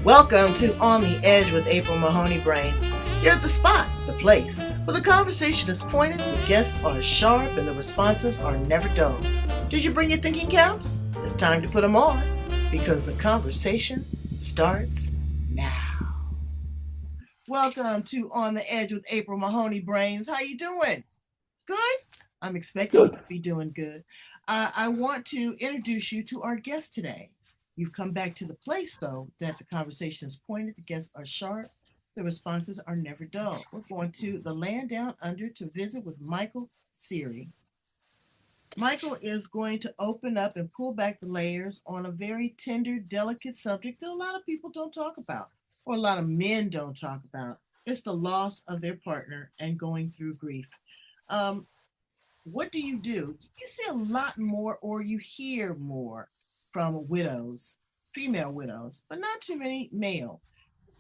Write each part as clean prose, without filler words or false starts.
Welcome to On the Edge with April Mahoney Brains. You're at the spot, the place, where the conversation is pointed, the guests are sharp, and the responses are never dull. Did you bring your thinking caps? It's time to put them on, because the conversation starts now. Welcome to On the Edge with April Mahoney Brains. How you doing? Good? I'm expecting you Good. to be doing good. I want to introduce you to our guest today. You've come back to the place, though, that the conversation is pointed, the guests are sharp, the responses are never dull. We're going to the land down under to visit with Michael Seery. Michael is going to open up and pull back the layers on a very tender, delicate subject that a lot of people don't talk about, or a lot of men don't talk about. It's the loss of their partner and going through grief. Um, what do? You see a lot more, or you hear more from widows, female widows, but not too many male.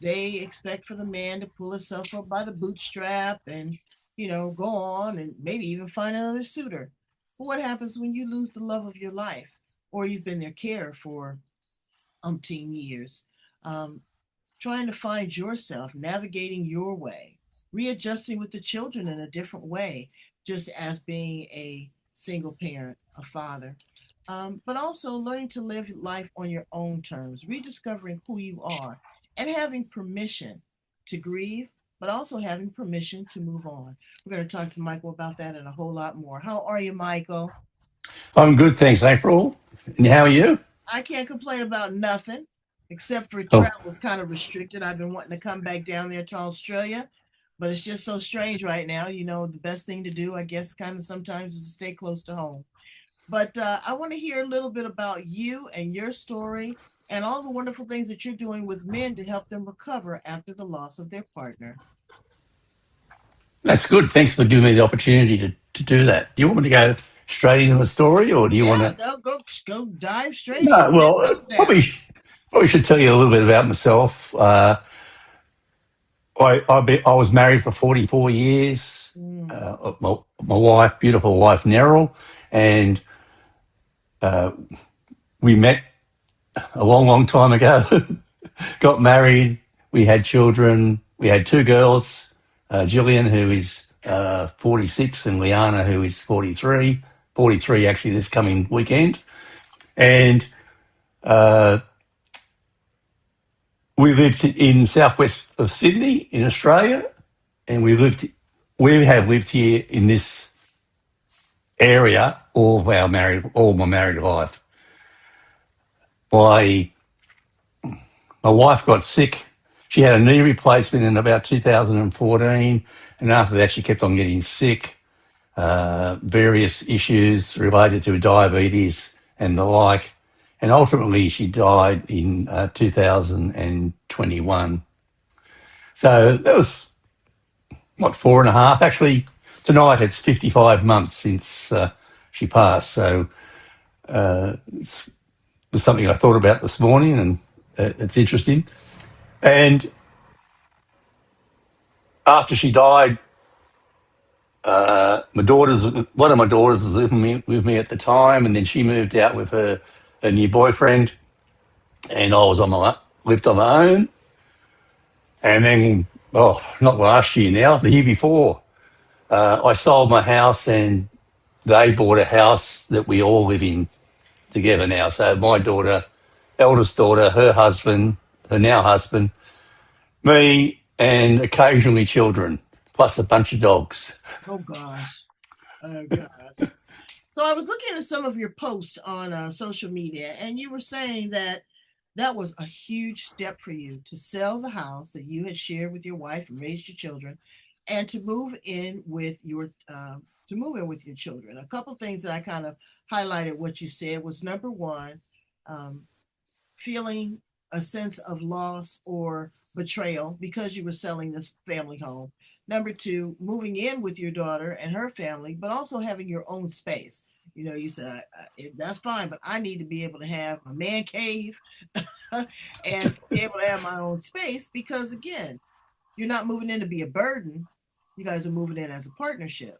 They expect for the man to pull himself up by the bootstrap and, go on and maybe even find another suitor. But what happens when you lose the love of your life or you've been their care for umpteen years? Um, Trying to find yourself, navigating your way, readjusting with the children in a different way, just as being a single parent, a father. But also learning to live life on your own terms, rediscovering who you are, and having permission to grieve, but also having permission to move on. We're going to talk to Michael about that and a whole lot more. How are you, Michael? I'm good, thanks, April. And how are you? I can't complain about nothing except for Oh, travel is kind of restricted. I've been wanting to come back down there to Australia, but it's just so strange right now. The best thing to do, I guess, kind of sometimes is to stay close to home. But I want to hear a little bit about you and your story and all the wonderful things that you're doing with men to help them recover after the loss of their partner. that's good. Thanks for giving me the opportunity to do that. Do you want me to go straight into the story, or do you want Yeah, to? go dive straight in, No, head well, nose down. probably should tell you a little bit about myself. I was married for 44 years. Mm. My wife, beautiful wife, Neryl, and we met a long, long time ago. Got married. We had children. We had two girls, Gillian, who is 46, and Liana, who is 43. 43 actually this coming weekend. And uh, we lived in southwest of Sydney in Australia, and we have lived here in this area all my married life. My My wife got sick. She had a knee replacement in about 2014, and after that, she kept on getting sick. Various issues related to diabetes and the like, and ultimately, she died in 2021. So that was what, 4.5. Actually, tonight it's 55 months since she passed. So it was something I thought about this morning, and it's interesting. And after she died, one of my daughters was living with me at the time, and then she moved out with her new boyfriend, and I was lived on my own. And then, not last year now, the year before, I sold my house, and they bought a house that we all live in together now. So my daughter, eldest daughter, her husband, her now husband, me, and occasionally children, plus a bunch of dogs. Oh gosh. Oh gosh. So I was looking at some of your posts on social media, and you were saying that that was a huge step for you to sell the house that you had shared with your wife and raised your children, and to move in with your children. A couple things that I kind of highlighted what you said was number one, um, feeling a sense of loss or betrayal because you were selling this family home. Number two, moving in with your daughter and her family, but also having your own space. You said that's fine, but I need to be able to have a man cave and be able to have my own space because, again, you're not moving in to be a burden. You guys are moving in as a partnership.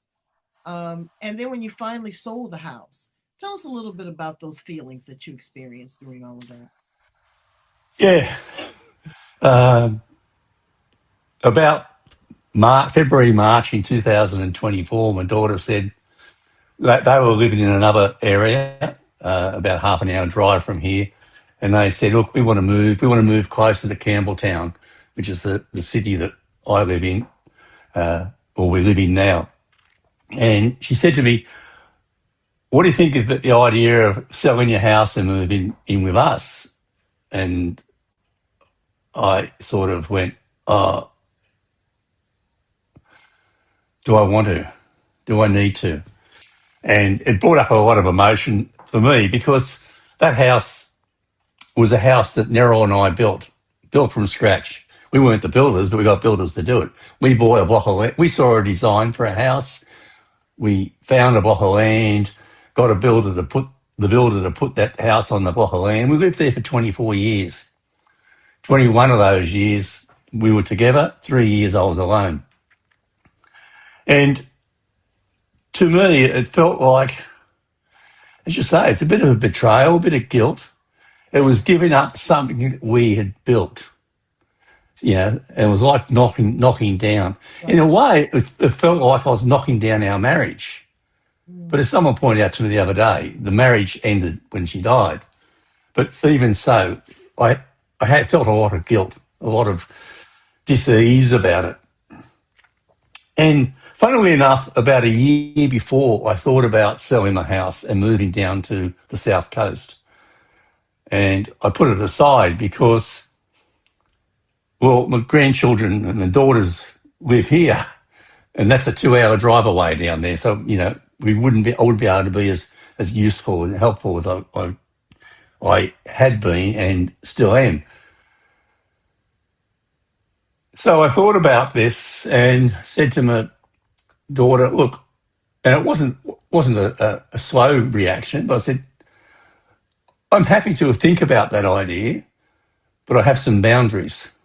And then when you finally sold the house, tell us a little bit about those feelings that you experienced during all of that. Yeah. Um, about February, March in 2024, my daughter said that they were living in another area, about half an hour drive from here, and they said, "Look, we want to move. We want to move closer to Campbelltown, which is the city that I live in, or we live in now." And she said to me, "What do you think of the idea of selling your house and moving in with us?" And I sort of went, "Oh, do I want to? Do I need to?" And it brought up a lot of emotion for me because that house was a house that Nerol and I built from scratch. We weren't the builders, but we got builders to do it. We bought a block of land. We saw a design for a house. We found a block of land, got a builder to put that house on the block of land. We lived there for 24 years. 21 of those years we were together. 3 years I was alone. And to me, it felt like, as you say, it's a bit of a betrayal, a bit of guilt. It was giving up something that we had built. It was like knocking down. In a way, it felt like I was knocking down our marriage. But as someone pointed out to me the other day, the marriage ended when she died. But even so, I had felt a lot of guilt, a lot of dis-ease about it. And funnily enough, about a year before, I thought about selling the house and moving down to the South Coast. And I put it aside because, well, my grandchildren and the daughters live here, and that's a 2-hour drive away down there. So, I wouldn't be able to be as useful and helpful as I had been and still am. So I thought about this and said to my daughter, look, and it wasn't a slow reaction, but I said, I'm happy to think about that idea, but I have some boundaries,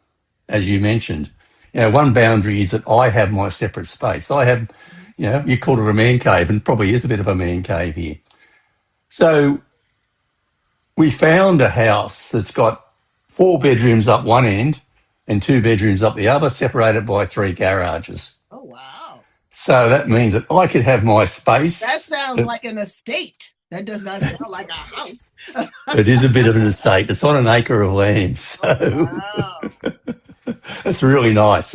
as you mentioned. One boundary is that I have my separate space. I have, you called it a man cave, and probably is a bit of a man cave here. So we found a house that's got 4 bedrooms up one end and 2 bedrooms up the other, separated by 3 garages. Oh, wow. So that means that I could have my space. That sounds like an estate. That does not sound like a house. It is a bit of an estate. It's on an acre of land. So Wow. it's really nice.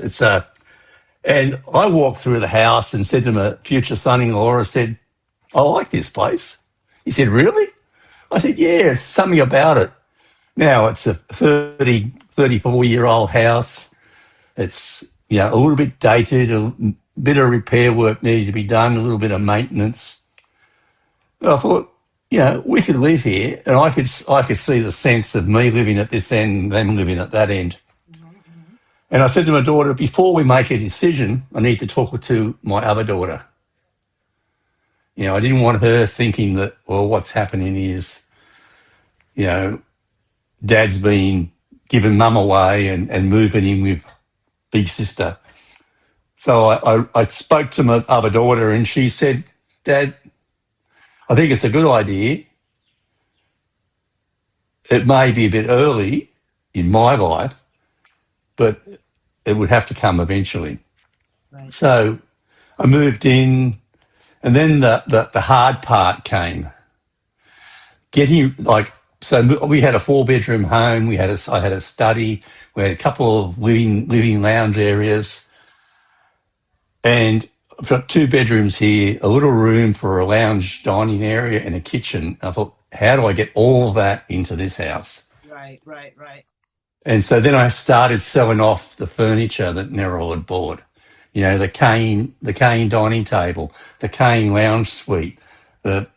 And I walked through the house and said to my future son-in-law, I said, I like this place. He said, really? I said, yeah, it's something about it. Now, it's a 34-year-old house. It's, a little bit dated, a bit of repair work needed to be done, a little bit of maintenance. But I thought, we could live here, and I could see the sense of me living at this end and them living at that end. Mm-hmm. And I said to my daughter, before we make a decision, I need to talk to my other daughter. I didn't want her thinking that, well, what's happening is, Dad's been giving Mum away and moving in with big sister. So I spoke to my other daughter and she said, Dad, I think it's a good idea. It may be a bit early in my life, but it would have to come eventually. Right. So I moved in, and then the hard part came. So we had a 4-bedroom home. I had a study. We had a couple of living lounge areas, and I've got 2 bedrooms here, a little room for a lounge dining area and a kitchen. I thought, how do I get all of that into this house? Right. And so then I started selling off the furniture that Nerol had bought. The cane dining table, the cane lounge suite, the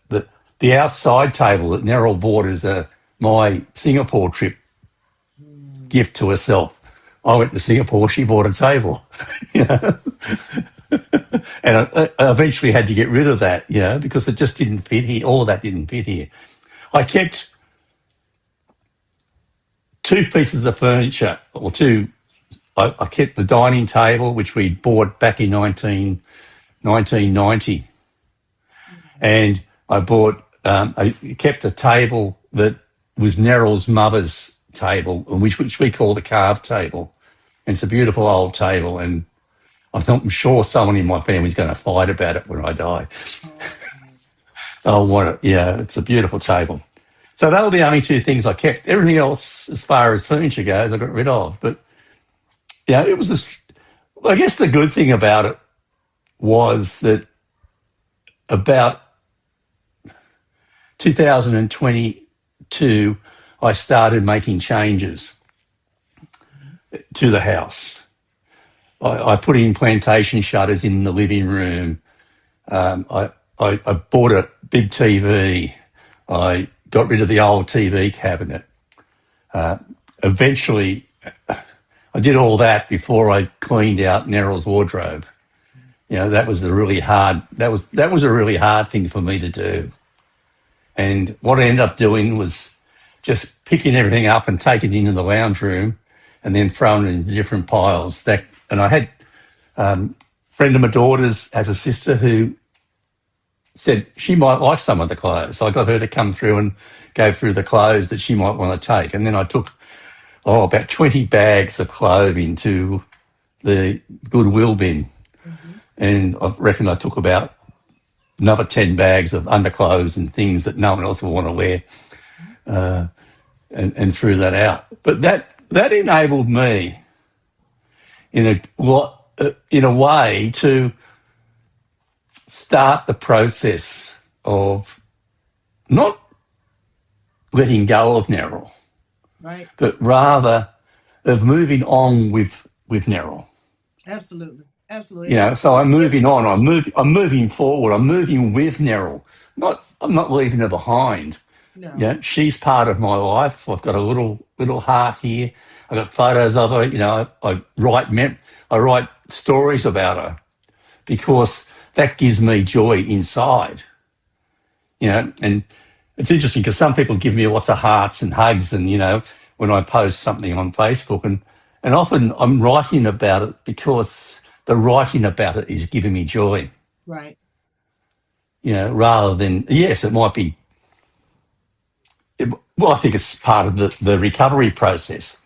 outside table that Nerol bought as my Singapore trip gift to herself. I went to Singapore, she bought a table. And I eventually had to get rid of that, because it just didn't fit here. All of that didn't fit here. I kept 2 pieces of furniture, or 2. I kept the dining table, which we bought back in 1990. And I kept a table that was Neryl's mother's table, which we call the carved table. And it's a beautiful old table, and I'm sure someone in my family is going to fight about it when I die. Oh, I want it. Yeah, it's a beautiful table. So they were the only two things I kept. Everything else, as far as furniture goes, I got rid of. But yeah, it was just. I guess the good thing about it was that about 2022, I started making changes to the house. I put in plantation shutters in the living room. I bought a big TV. I got rid of the old TV cabinet. Eventually, I did all that before I cleaned out Neryl's wardrobe. You know, that was a really hard. That was a really hard thing for me to do. And what I ended up doing was just picking everything up and taking it into the lounge room, and then throwing it in different piles. And I had a friend of my daughter's has a sister who said she might like some of the clothes. So I got her to come through and go through the clothes that she might want to take. And then I took about 20 bags of clothing to the Goodwill bin. mm-hmm. And I reckon I took about another 10 bags of underclothes and things that no one else will want to wear, and threw that out. But that enabled me in a way to start the process of not letting go of Neryl, Right. but rather of moving on with Neryl. Absolutely. Absolutely. You And know, so also I'm moving forgiveness. on. I'm moving forward. I'm moving with Neryl. I'm not leaving her behind. No. Yeah, she's part of my life. I've got a little heart here. I've got photos of her. You know, I write stories about her because that gives me joy inside. You know, and it's interesting because some people give me lots of hearts and hugs, and you know, when I post something on Facebook, and often I'm writing about it because the writing about it is giving me joy. Right. You know, rather than yes, it might be. Well, I think it's part of the recovery process.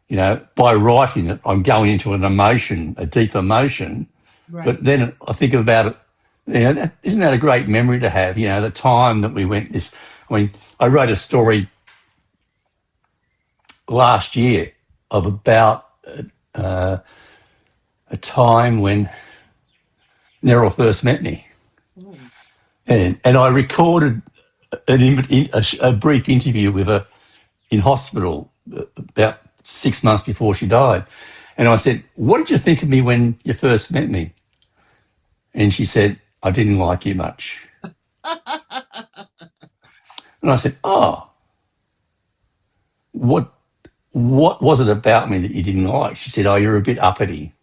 You know, by writing it, I'm going into an emotion, a deep emotion. Right. But then I think about it. You know, isn't that a great memory to have? You know, the time that we went this. I mean, I wrote a story last year of about a time when Neryl first met me, Oh, and I recorded a brief interview with her in hospital about 6 months before she died, and I said, "What did you think of me when you first met me?" And she said, "I didn't like you much." And I said, "Oh, what was it about me that you didn't like?" She said, "Oh, you're a bit uppity."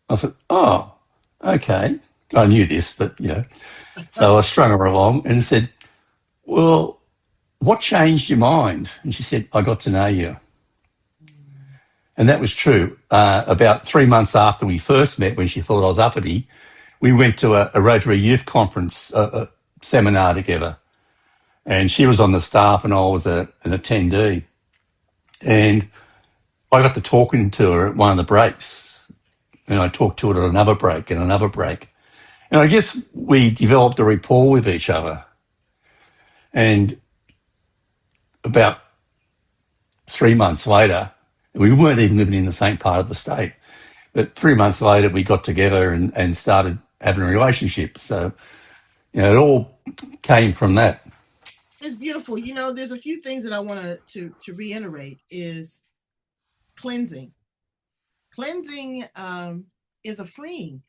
I thought, "Oh, okay." I knew this, but you know, so I strung her along and said, "Well, what changed your mind?" And she said, "I got to know you." And that was true. About 3 months after we first met, when she thought I was uppity, we went to a Rotary Youth Conference a seminar together. And she was on the staff and I was an attendee. And I got to talking to her at one of the breaks. And I talked to her at another break and another break. And I guess we developed a rapport with each other. And about 3 months later, we weren't even living in the same part of the state. But 3 months later, we got together and started having a relationship. So, you know, it all came from that. it's beautiful. You know, there's a few things that I want to reiterate is cleansing. Cleansing is a freeing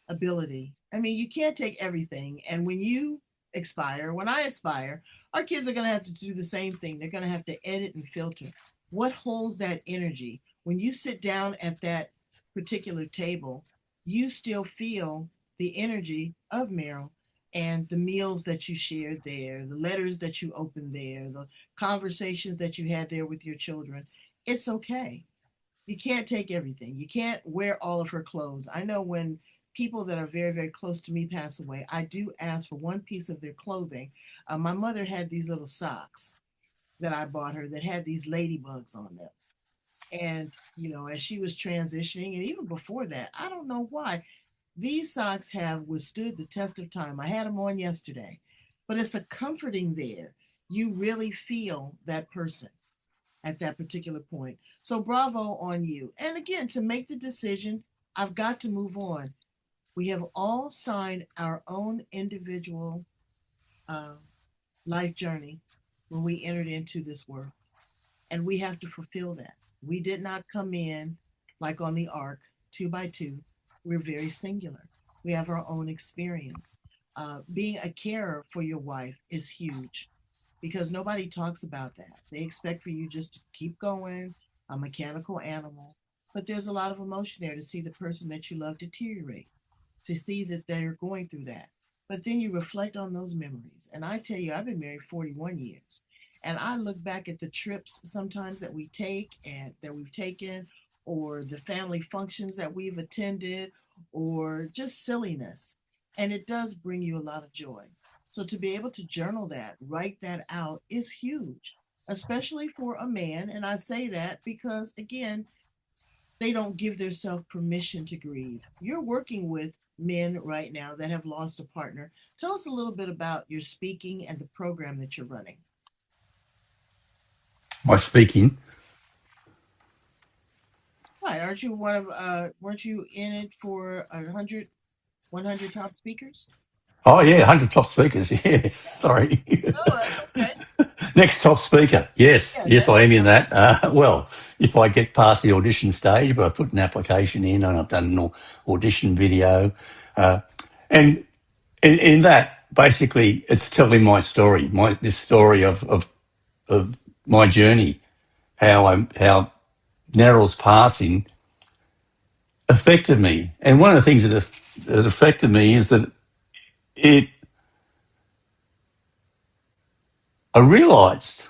ability. I mean, you can't take everything. And when you expire, when I expire, our kids are going to have to do the same thing. They're going to have to edit and filter. What holds that energy? When you sit down at that particular table, you still feel the energy of Meryl and the meals that you shared there, the letters that you opened there, the conversations that you had there with your children. It's okay. You can't take everything. You can't wear all of her clothes. I know when people that are very, very close to me pass away, I do ask for one piece of their clothing. My mother had these little socks, that I bought her that had these ladybugs on them. And, as she was transitioning, and even before that, I don't know why, these socks have withstood the test of time. I had them on yesterday, but it's a comforting there. You really feel that person at that particular point. So bravo on you. And again, to make the decision, I've got to move on. We have all signed our own individual uh, life journey when we entered into this world, and we have to fulfill that. We did not come in like on the ark, two by two. We're very singular. We have our own experience. Being a carer for your wife is huge because nobody talks about that. They expect for you just to keep going, a mechanical animal. But there's a lot of emotion there to see the person that you love deteriorate, to see that they're going through that. But then you reflect on those memories. And I tell you, I've been married 41 years. And I look back at the trips sometimes that we take and that we've taken, or the family functions that we've attended, or just silliness. And it does bring you a lot of joy. So to be able to journal that, write that out is huge, especially for a man. And I say that because, again, they don't give themselves permission to grieve. You're working with men right now that have lost a partner. Tell us a little bit about your speaking and the program that you're running. My speaking. Right. Aren't you weren't you in it for 100 top speakers? Oh yeah, 100 top speakers. Yes, sorry. Oh, that's okay. Next top speaker. Yes, Yeah, yes, that's I am in that. Well, if I get past the audition stage, but I put an application in and I've done an audition video, and in that, basically, it's telling my story, this story of my journey, how Neryl's passing affected me. And one of the things that affected me is that it I realised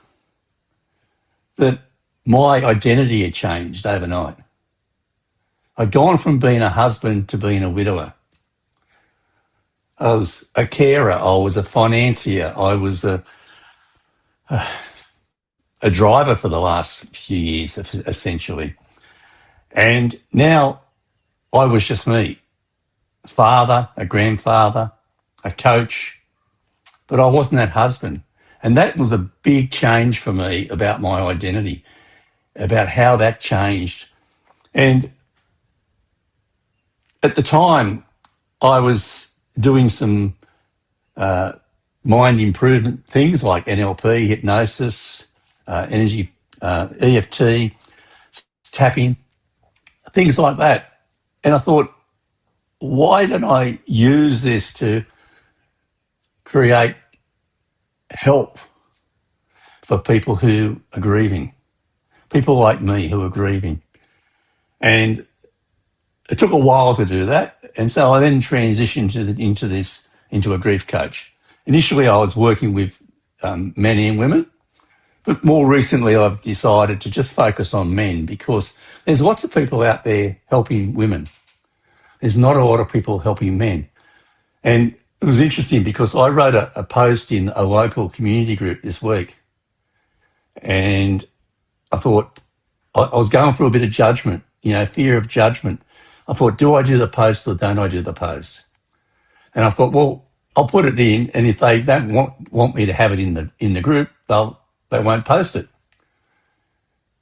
that my identity had changed overnight. I'd gone from being a husband to being a widower. I was a carer. I was a financier. I was a driver for the last few years, essentially. And now I was just me, father, a grandfather, a coach, but I wasn't that husband. And that was a big change for me about my identity, about how that changed. And at the time, I was doing some mind improvement things like NLP, hypnosis, energy, EFT, tapping, things like that. And I thought, why don't I use this to create help for people who are grieving, people like me who are grieving? And it took a while to do that. And so I then transitioned into a grief coach. Initially, I was working with men and women, but more recently, I've decided to just focus on men because there's lots of people out there helping women. There's not a lot of people helping men. And it was interesting because I wrote a post in a local community group this week, and I thought I was going through a bit of judgment, fear of judgment. I thought, do I do the post or don't I do the post? And I thought, well, I'll put it in, and if they don't want me to have it in the group, they won't post it.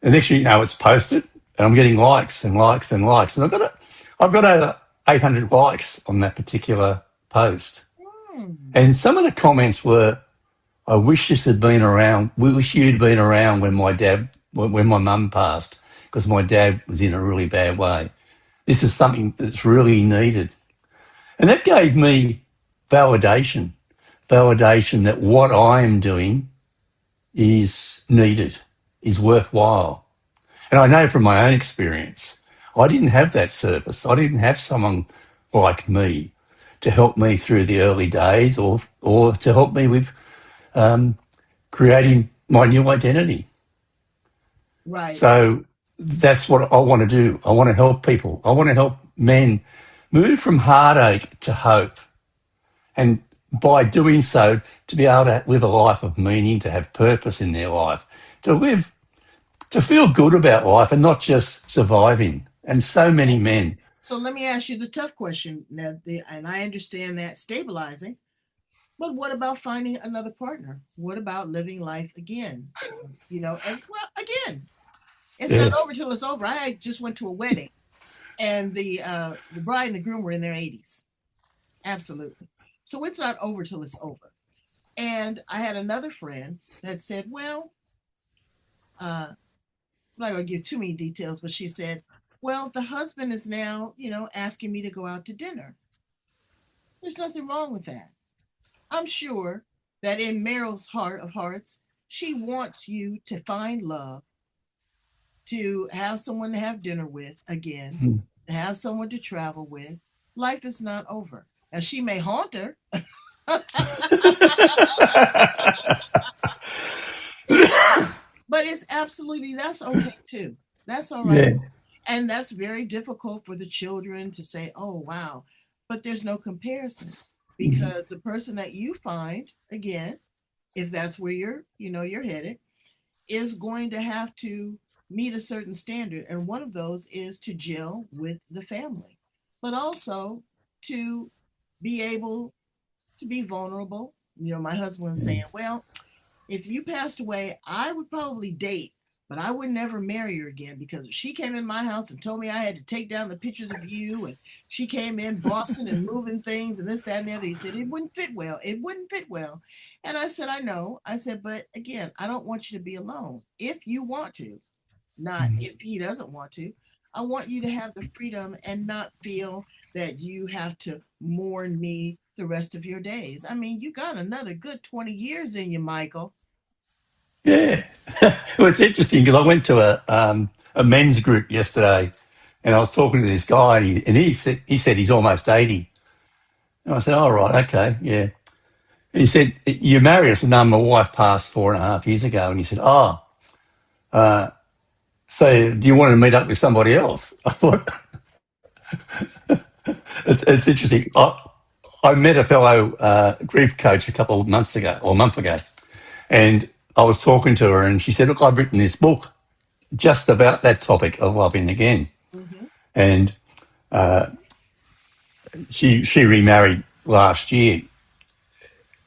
And next thing you know, it's posted, and I'm getting likes and likes and likes, and I've got over 800 likes on that particular post. Hmm. And some of the comments were, "I wish this had been around. We wish you'd been around when when my mum passed, because my dad was in a really bad way. This is something that's really needed." And that gave me validation, validation that what I am doing is needed, is worthwhile. And I know from my own experience, I didn't have that service. I didn't have someone like me to help me through the early days or to help me with creating my new identity. Right. So that's what I want to do. I want to help people. I want to help men move from heartache to hope. And by doing so, to be able to live a life of meaning, to have purpose in their life, to live, to feel good about life and not just surviving. And so many men. So let me ask you the tough question. Now, and I understand that stabilizing, but what about finding another partner? What about living life again? And well, again, it's not Yeah. over till it's over. I just went to a wedding, and the bride and the groom were in their 80s. Absolutely. So it's not over till it's over. And I had another friend that said, well, I'm not going to give too many details, but she said, well, the husband is now, asking me to go out to dinner. There's nothing wrong with that. I'm sure that in Meryl's heart of hearts, she wants you to find love, to have someone to have dinner with again, to have someone to travel with. Life is not over. And she may haunt her, but it's absolutely, that's okay too. That's all right. Yeah. And that's very difficult for the children to say, oh, wow. But there's no comparison because the person that you find, again, if that's where you're headed, is going to have to meet a certain standard. And one of those is to gel with the family, but also to be able to be vulnerable. My husband was saying, well, if you passed away, I would probably date, but I would never marry her again because if she came in my house and told me I had to take down the pictures of you and she came in Boston and moving things and this, that, and the other, he said, it wouldn't fit well. It wouldn't fit well. And I said, I know. I said, but again, I don't want you to be alone. If you want to, not if he doesn't want to. I want you to have the freedom and not feel that you have to mourn me the rest of your days. I mean, you got another good 20 years in you, Michael. Yeah. Well, it's interesting because I went to a men's group yesterday, and I was talking to this guy, and he said he's almost 80. And I said, "Oh, right, okay, yeah." And he said, "You married?" I said, "No, my wife passed 4.5 years ago." And he said, "Oh, so do you want to meet up with somebody else?" I thought it's interesting. I met a fellow grief coach a couple of months ago, or a month ago, and I was talking to her, and she said, "Look, I've written this book just about that topic of loving again." Mm-hmm. And she remarried last year,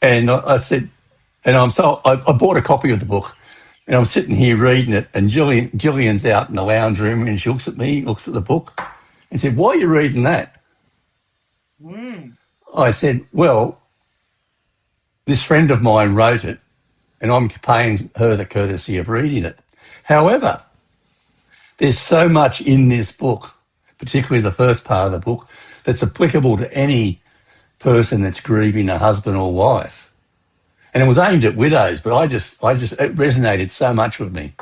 and I said, and I bought a copy of the book, and I'm sitting here reading it, and Gillian's out in the lounge room, and she looks at me, looks at the book, and said, "Why are you reading that?" Mm. I said, "Well, this friend of mine wrote it, and I'm paying her the courtesy of reading it. However, there's so much in this book, particularly the first part of the book, that's applicable to any person that's grieving a husband or wife." And it was aimed at widows, but it resonated so much with me.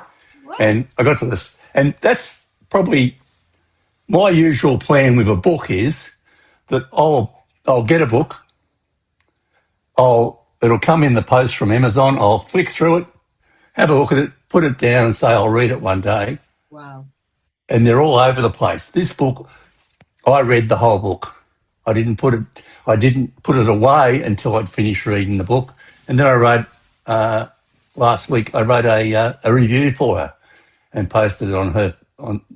Right. And I got to this, and that's probably my usual plan with a book is that I'll get a book, it'll come in the post from Amazon, I'll flick through it, have a look at it, put it down, and say I'll read it one day. Wow. And they're all over the place. This book, I read the whole book. I didn't put it away until I'd finished reading the book. And then I wrote last week. I wrote a review for her and posted it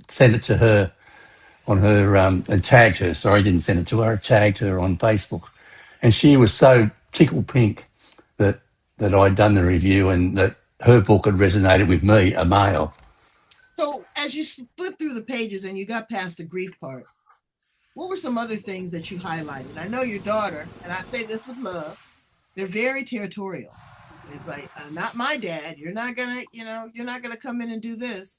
sent it to her on her and tagged her. Sorry, I didn't send it to her. I tagged her on Facebook, and she was so tickled pink that I'd done the review and that her book had resonated with me, a male. So as you flip through the pages and you got past the grief part, what were some other things that you highlighted? I know your daughter, and I say this with love, they're very territorial. It's like, not my dad. You're not gonna come in and do this.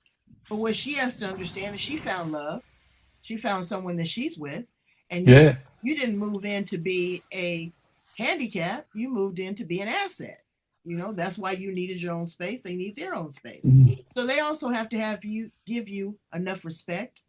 But what she has to understand is she found love. She found someone that she's with, and Yeah. you didn't move in to be a handicap. You moved in to be an asset. That's why you needed your own space. They need their own space. So they also have to have you give you enough respect.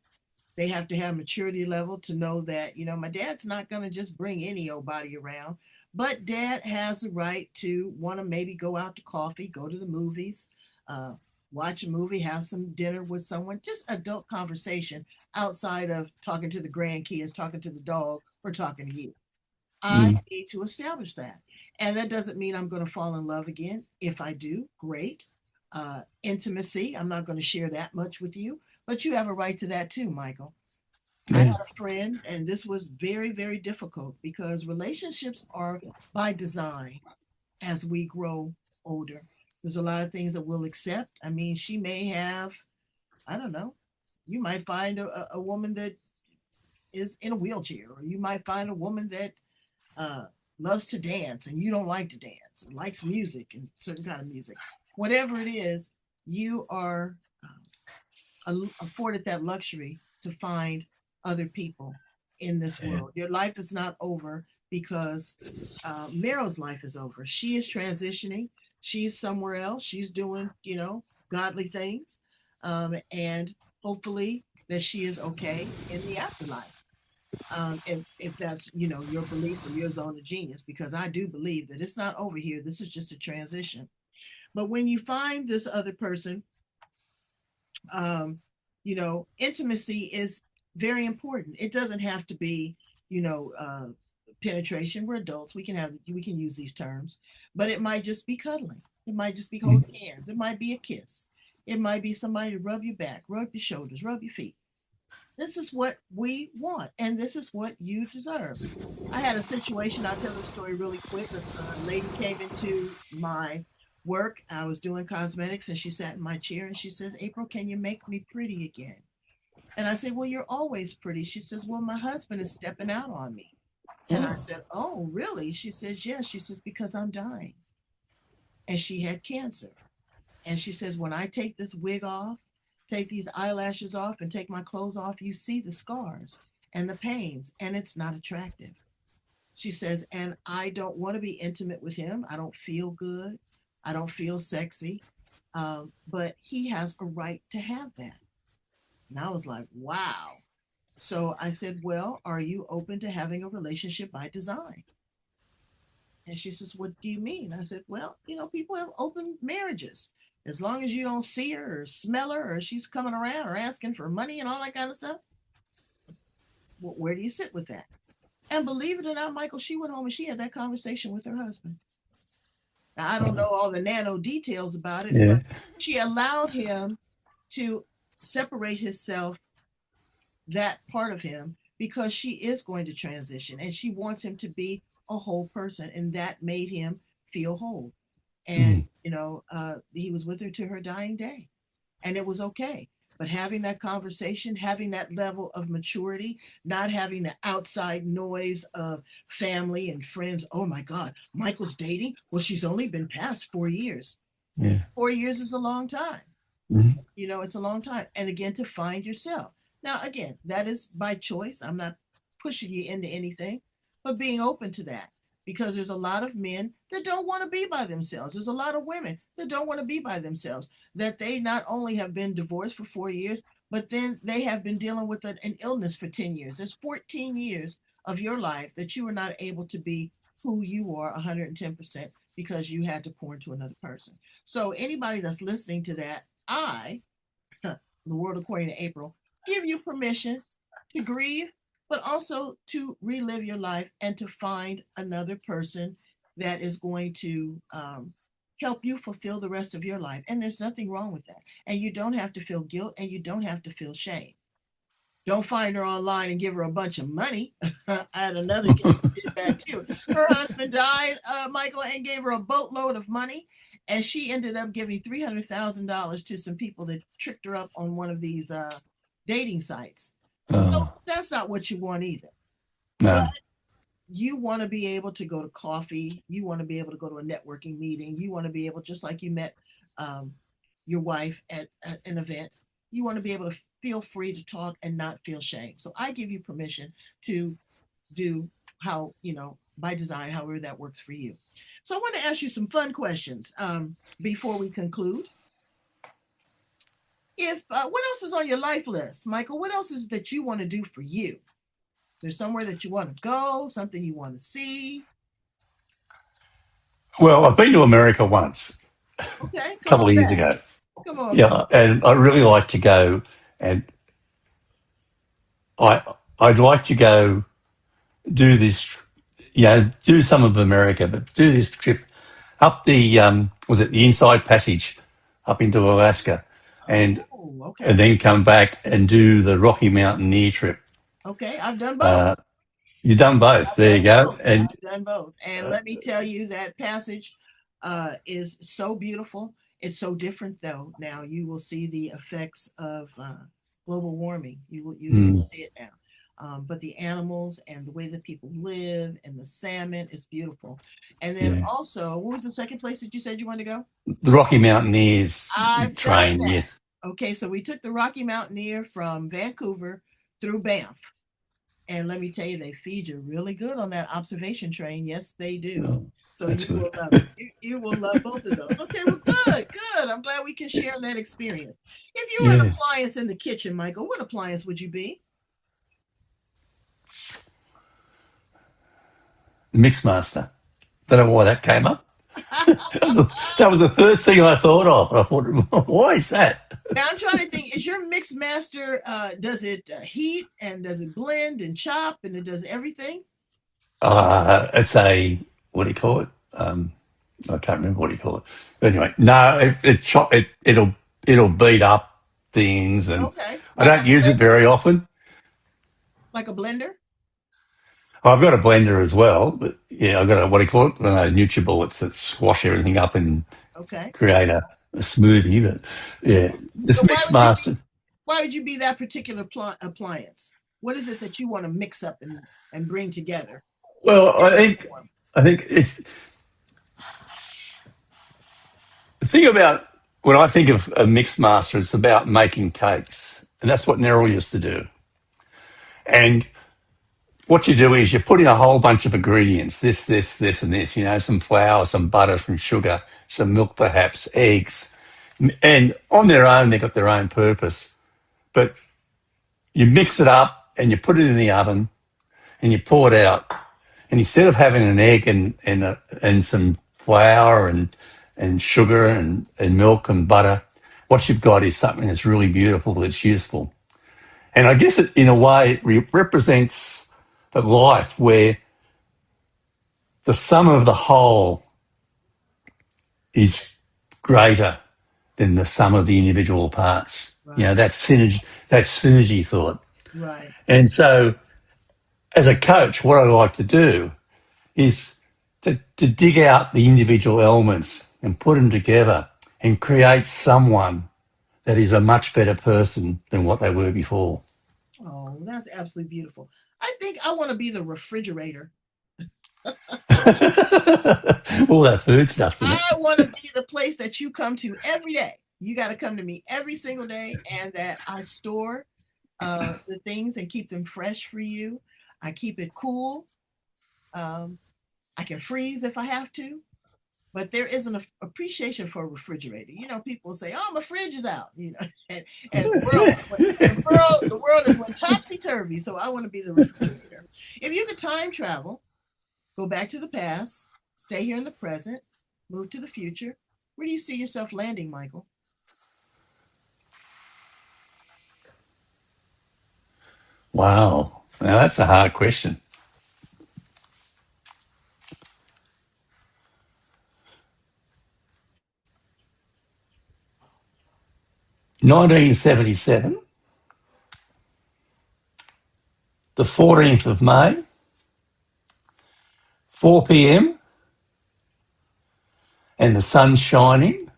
They have to have maturity level to know that, my dad's not going to just bring any old body around, but dad has the right to want to maybe go out to coffee, go to the movies, uh, watch a movie, have some dinner with someone, just adult conversation outside of talking to the grandkids, talking to the dog, or talking to you. I need to establish that. And that doesn't mean I'm going to fall in love again. If I do, great. Intimacy, I'm not going to share that much with you, but you have a right to that too, Michael. I had Yeah. a friend, and this was very, very difficult because relationships are by design as we grow older. There's a lot of things that we'll accept. I mean, she may have, I don't know, you might find a woman that is in a wheelchair, or you might find a woman that uh, loves to dance and you don't like to dance, or likes music and certain kind of music. Whatever it is, you are afforded that luxury to find other people in this Yeah. world. Your life is not over because Meryl's life is over. She is transitioning. She's somewhere else. She's doing, godly things. And hopefully that she is okay in the afterlife. If that's, your belief or your zone of genius, because I do believe that it's not over here. This is just a transition. But when you find this other person, intimacy is very important. It doesn't have to be, you know, uh, penetration. We're adults. We can use these terms, but it might just be cuddling. It might just be Mm. holding hands. It might be a kiss. It might be somebody to rub your back, rub your shoulders, rub your feet. This is what we want, and this is what you deserve. I had a situation. I'll tell the story really quick. A lady came into my work. I was doing cosmetics, and she sat in my chair and she says, "April, can you make me pretty again?" And I said, "Well, you're always pretty." She says, "Well, my husband is stepping out on me." And I Oh, said, "Oh, really?" She says, "Yes." She says, "Because I'm dying." And she had cancer. And she says, "When I take this wig off, take these eyelashes off, and take my clothes off, you see the scars and the pains, and it's not attractive." She says, "And I don't want to be intimate with him. I don't feel good. I don't feel sexy. But he has a right to have that." And I was like, wow. So I said, "Well, are you open to having a relationship by design?" And she says, "What do you mean?" I said, "Well, people have open marriages. As long as you don't see her or smell her or she's coming around or asking for money and all that kind of stuff, where do you sit with that?" And believe it or not, Michael, she went home and she had that conversation with her husband. Now, I don't know all the nano details about it, yeah. but she allowed him to separate himself, that part of him, because she is going to transition and she wants him to be a whole person. And that made him feel whole. And, Mm. he was with her to her dying day, and it was okay. But having that conversation, having that level of maturity, not having the outside noise of family and friends. "Oh my God, Michael's dating. Well, she's only been past 4 years." Yeah. 4 years is a long time. Mm. It's a long time. And again, to find yourself. Now, again, that is by choice. I'm not pushing you into anything, but being open to that, because there's a lot of men that don't want to be by themselves. There's a lot of women that don't want to be by themselves, that they not only have been divorced for 4 years, but then they have been dealing with an illness for 10 years. There's 14 years of your life that you were not able to be who you are 110% because you had to pour into another person. So anybody that's listening to that, the world according to April, give you permission to grieve, but also to relive your life and to find another person that is going to help you fulfill the rest of your life. And there's nothing wrong with that. And you don't have to feel guilt and you don't have to feel shame. Don't find her online and give her a bunch of money. I had another guest that did that too. Her husband died, Michael, and gave her a boatload of money. And she ended up giving $300,000 to some people that tricked her up on one of these dating sites. So Oh, that's not what you want either. But no. you want to be able to go to coffee. You want to be able to go to a networking meeting. You want to be able, just like you met um, your wife at an event, you want to be able to feel free to talk and not feel shame. So I give you permission to do how, by design, however that works for you. So I want to ask you some fun questions before we conclude. If What else is on your life list, Michael? What else is that you want to do for you? Is there somewhere that you want to go? Something you want to see? Well, I've been to America once, Okay, a come couple on of years back. ago. Come on back. Yeah, and I really like to go, and I I'd like to go do this. do some of America, but do this trip up the was it the Inside Passage up into Alaska, and Oh, and okay. then come back and do the Rocky Mountaineer trip. Okay, I've done both. Uh, you've done both. I've There you done go. both. And I've done both. And let me tell you, that passage is so beautiful. It's so different, though. Now you will see the effects of global warming. You will mm, see it now. But the animals and the way that people live and the salmon is beautiful. And then yeah, also, what was the second place that you said you wanted to go? the Rocky Mountaineers I've done train. that. Yes. Okay, so we took the Rocky Mountaineer from Vancouver through Banff. And let me tell you, they feed you really good on that observation train. Yes, they do. Oh, So that's you good. will love it. You will love both of those. Okay, well, good, good. I'm glad we can share that experience. If you were an Yeah, appliance in the kitchen, Michael, what appliance would you be? the Mixmaster. Don't The know why that came up. That was the first thing I thought of. I thought, why is that? Now I'm trying to think, is your mix master, does it heat and does it blend and chop and it does everything? It's a what do you call it? I can't remember what you call it. But anyway, no, it'll beat up things, and Okay. I Like a don't use it blender? very often. Like a blender? I've got a blender as well, but yeah, I've got a what do you call it? One of those NutriBullets that squash everything up and Okay. create a smoothie. But yeah, So this why would you be Mixmaster. why would you be that particular appliance? What is it that you want to mix up and bring together in Well, I that think form? I think it's the thing about when I think of a mixed master, it's about making cakes, and that's what Neril used to do. And what you do is you put in a whole bunch of ingredients, this, and this, some flour, some butter, some sugar, some milk, perhaps, eggs. And on their own, they've got their own purpose. But you mix it up and you put it in the oven and you pour it out. And instead of having an egg and some flour and sugar and milk and butter, what you've got is something that's really beautiful, that's useful. And I guess in a way, it represents a life where the sum of the whole is greater than the sum of the individual parts. Right, That synergy thought. right. And so, as a coach, what I like to do is to dig out the individual elements and put them together and create someone that is a much better person than what they were before. Oh, that's absolutely beautiful. I think I want to be the refrigerator. All that food stuff in it. I want to be the place that you come to every day. You got to come to me every single day, and that I store the things and keep them fresh for you. I keep it cool. Um, I can freeze if I have to, but there is an appreciation for a refrigerator. People say, "Oh, my fridge is out," and the world is went topsy turvy. So I want to be the refrigerator. If you could time travel, go back to the past, stay here in the present, move to the future, where do you see yourself landing, Michael? Wow. Now that's a hard question. 1977, the 14th of May, 4 p.m., and the sun's shining,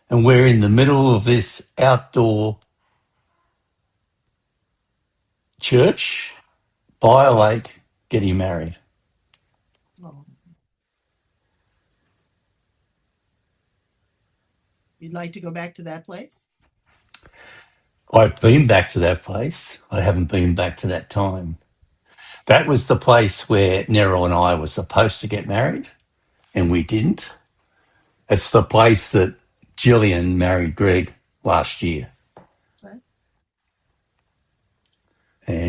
and we're in the middle of this outdoor church by a lake getting married. Oh, you'd like to go back to that place? I've been back to that place. I haven't been back to that time. That was the place where Neril and I were supposed to get married, and we didn't. It's the place that Gillian married Greg last year. Okay.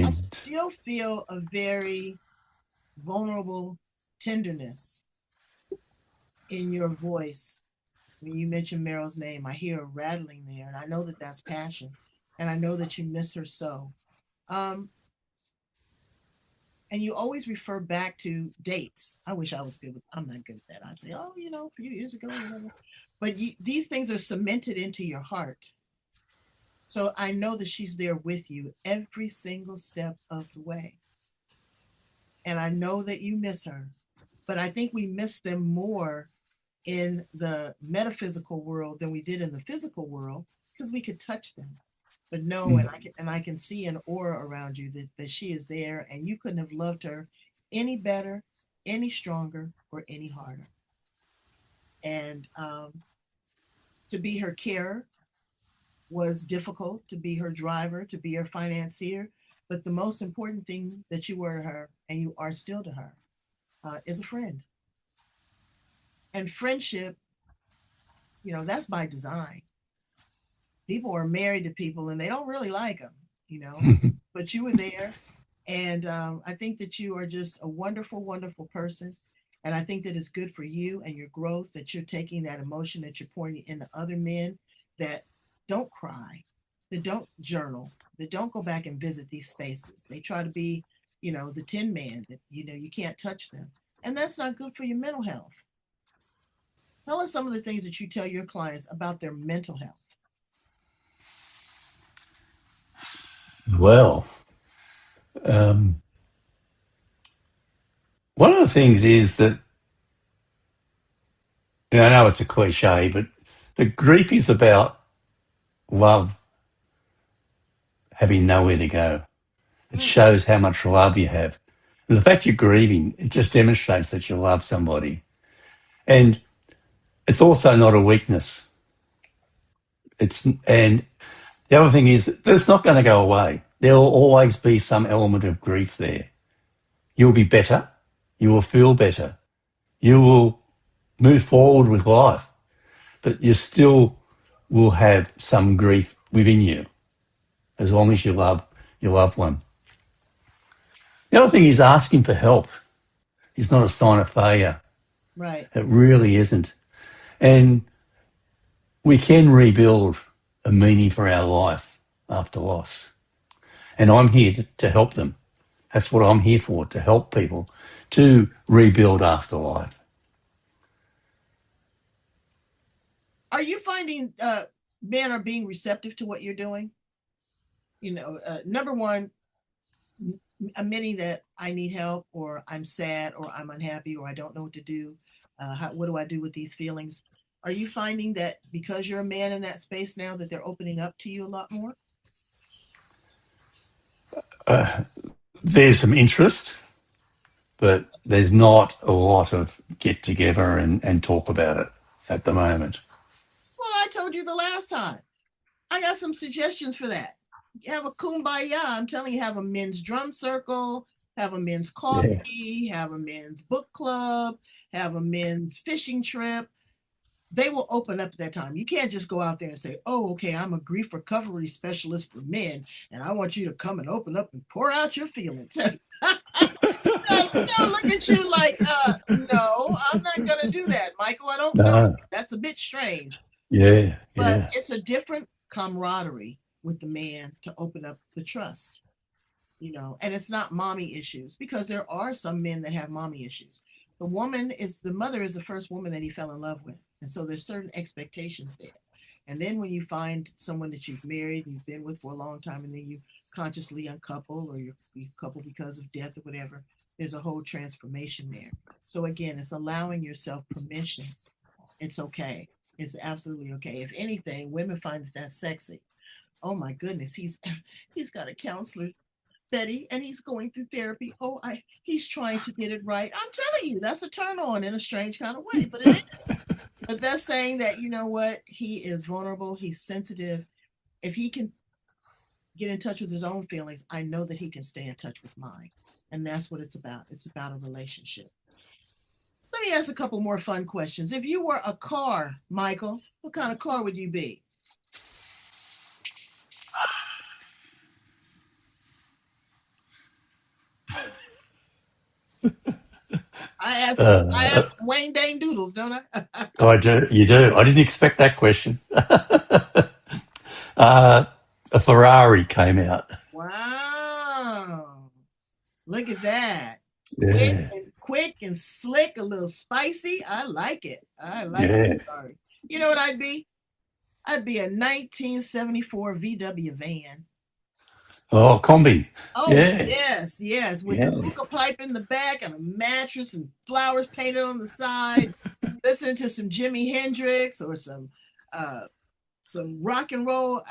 I And still feel a very vulnerable tenderness in your voice when you mention Meryl's name. I hear a rattling there, and I know that that's passion, and I know that you miss her so. Um, And you always refer back to dates. I wish I was good with, I'm not good at that. I'd say, oh, a few years ago, whatever. But these things are cemented into your heart. So I know that she's there with you every single step of the way. And I know that you miss her. But I think we miss them more in the metaphysical world than we did in the physical world because we could touch them. But no, Mm. and I can see an aura around you that she is there, and you couldn't have loved her any better, any stronger, or any harder. And to be her carer was difficult, to be her driver, to be her financier. But the most important thing that you were to her, and you are still to her, is a friend. And friendship, that's by design. People are married to people and they don't really like them, you know, but you were there. And I think that you are just a wonderful, wonderful person. And I think that it's good for you and your growth that you're taking that emotion that you're pouring into other men that don't cry, that don't journal, that don't go back and visit these spaces. They try to be, the tin man that, you can't touch them. And that's not good for your mental health. Tell us some of the things that you tell your clients about their mental health. Well, um, one of the things is that, and I know it's a cliche, but the grief is about love having nowhere to go. It Mm, shows how much love you have. And the fact you're grieving, it just demonstrates that you love somebody. And it's also not a weakness. And the other thing is that it's not going to go away. There will always be some element of grief there. You'll be better. You will feel better. You will move forward with life, but you still will have some grief within you as long as you love your loved one. The other thing is asking for help is not a sign of failure. right. It really isn't. And we can rebuild a meaning for our life after loss. And I'm here to help them. That's what I'm here for, to help people to rebuild after life. Are you finding men are being receptive to what you're doing? Number one, admitting that I need help or I'm sad or I'm unhappy or I don't know what to do. What do I do with these feelings? Are you finding that because you're a man in that space now that they're opening up to you a lot more? There's some interest, but there's not a lot of get together and talk about it at the moment. Well, I told you the last time. I got some suggestions for that. Have a kumbaya. I'm telling you, have a men's drum circle, have a men's Yeah. coffee, have a men's book club, have a men's fishing trip. They will open up at that time. You can't just go out there and say, oh, okay, I'm a grief recovery specialist for men, and I want you to come and open up and pour out your feelings. They'll look at you like, no, I'm not going to do that, Michael. I don't know No. you. That's a bit strange. Yeah. But Yeah. it's a different camaraderie with the man to open up the trust, and it's not mommy issues because there are some men that have mommy issues. The mother is the first woman that he fell in love with. And so there's certain expectations there. And then when you find someone that you've married and you've been with for a long time, and then you consciously uncouple or you couple because of death or whatever, there's a whole transformation there. So again, it's allowing yourself permission. It's okay. It's absolutely okay. If anything, women find that that's sexy. Oh my goodness, he's got a counselor, Betty, and he's going through therapy. Oh, I he's trying to get it right. I'm telling you, that's a turn on in a strange kind of way, but it is. But that's saying that you know what, he is vulnerable, he's sensitive. If he can get in touch with his own feelings, I know that he can stay in touch with mine. And that's what it's about. It's about a relationship. Let me ask a couple more fun questions. If you were a car, Michael, what kind of car would you be? I Uh, ask Wayne Dane Doodles, don't I? I do. You do. I didn't expect that question. A Ferrari came out. Wow. Look at that. Yeah. Quick and slick, a little spicy. I like it. I like it. Yeah. Sorry. You know what I'd be? I'd be a 1974 VW van. Oh, combi. Oh, Yeah. yes, yes, with the Yeah. hookah pipe in the back and a mattress and flowers painted on the side, listening to some Jimi Hendrix or some rock and roll.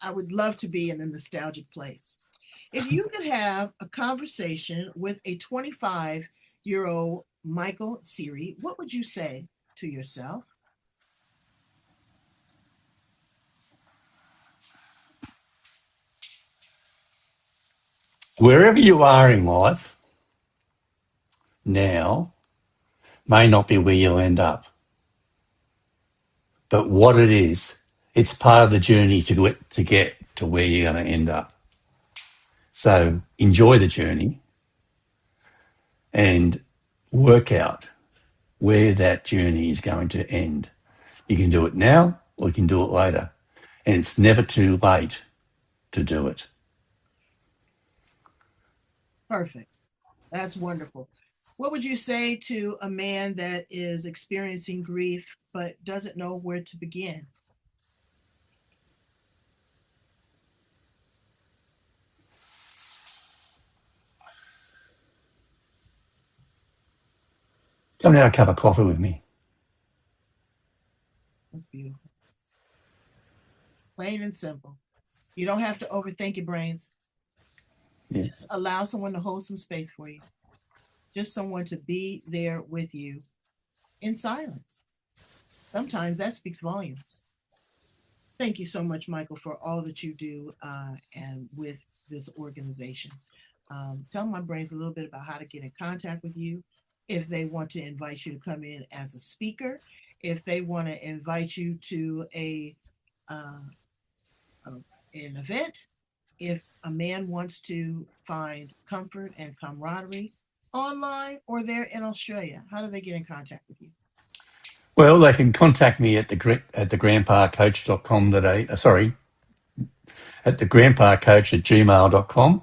I would love to be in a nostalgic place. If you could have a conversation with a 25-year-old Michael Seery, what would you say to yourself? Wherever you are in life now may not be where you'll end up, but what it is, it's part of the journey to get to where you're going to end up. So enjoy the journey and work out where that journey is going to end. You can do it now or you can do it later. And it's never too late to do it. Perfect. That's wonderful. What would you say to a man that is experiencing grief but doesn't know where to begin? Come and have a cup of coffee with me. That's beautiful. Plain and simple. You don't have to overthink your brains. Yeah. Just allow someone to hold some space for you. Just someone to be there with you in silence. Sometimes that speaks volumes. Thank you so much, Michael, for all that you do and with this organization. Tell my brains a little bit about how to get in contact with you. If they want to invite you to come in as a speaker, if they want to invite you to uh, an event, if a man wants to find comfort and camaraderie online or they're in Australia, how do they get in contact with you? Well, they can contact me at the grandpacoach.com.au. Sorry, at the grandpacoach at gmail.com.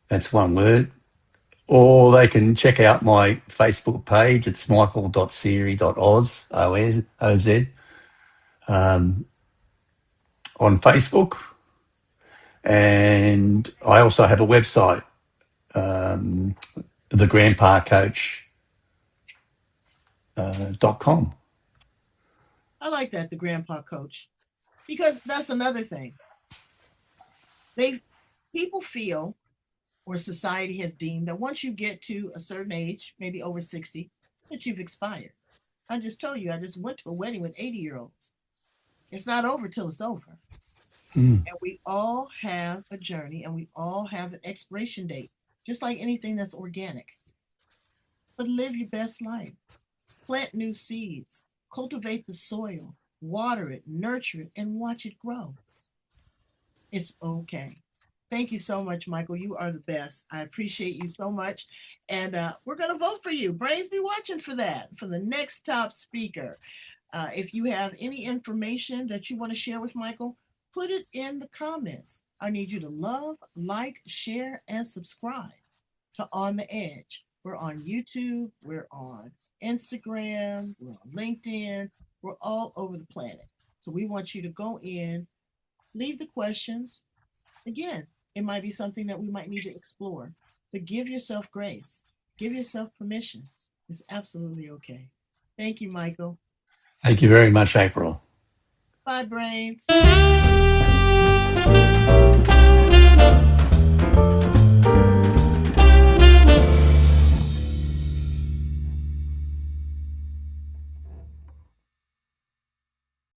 That's one word. Or they can check out my Facebook page. It's michael.seery.oz, O-Z, on Facebook. And I also have a website, thegrandpacoach.com. I like that, the grandpa coach, because that's another thing. They People feel or society has deemed that once you get to a certain age, maybe over 60, that you've expired. I just told you, I just went to a wedding with 80-year-olds. It's not over till it's over. Mm. And we all have a journey and we all have an expiration date, just like anything that's organic. But live your best life. Plant new seeds, cultivate the soil, water it, nurture it, and watch it grow. It's okay. Thank you so much, Michael. You are the best. I appreciate you so much. And we're going to vote for you. Brains be watching for that, for the next top speaker. If you have any information that you want to share with Michael, put it in the comments. I need you to love, like, share, and subscribe to On the Edge. We're on YouTube, we're on Instagram, we're on LinkedIn, we're all over the planet. So we want you to go in, leave the questions. Again, it might be something that we might need to explore, but give yourself grace, give yourself permission. It's absolutely okay. Thank you, Michael. Thank you very much, April. Bye, brains.